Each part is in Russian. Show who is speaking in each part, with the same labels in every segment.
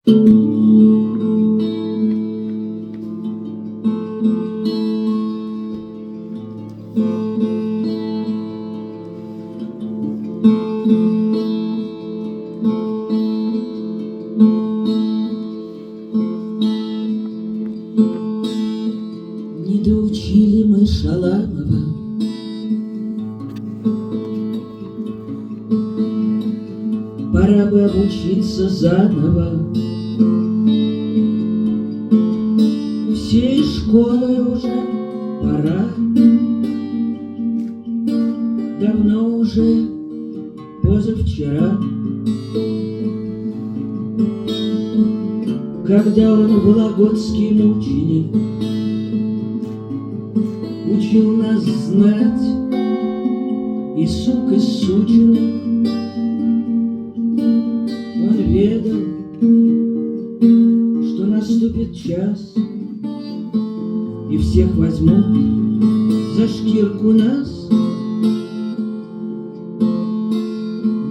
Speaker 1: Не доучили мы Шаламова, пора бы обучиться заново. Всей школы уже пора, давно уже позавчера. Когда он, вологодский мученик, учил нас знать и сук, и сученок, он ведал, что наступит час, и всех возьмут за шкирку нас.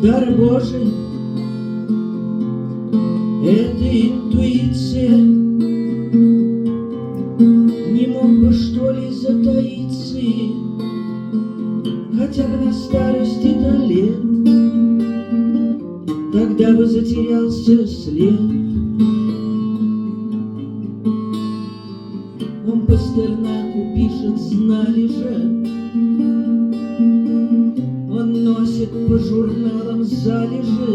Speaker 1: Дар Божий — это интуиция. Не мог бы, что ли, затаиться хотя бы на старости-то лет? Тогда бы затерялся след. Он Пастернаку пишет, знали же, он носит по журналам залежи.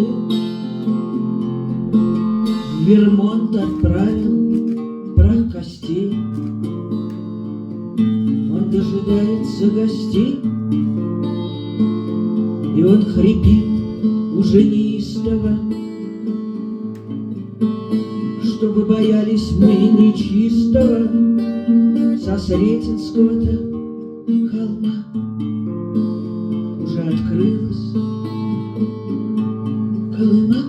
Speaker 1: В Вермонт отправил прах костей. Он дожидается гостей, и он хрипит уже неистово, чтобы боялись мы нечистого со Сретенского-то холма. Уже открылась Колыма.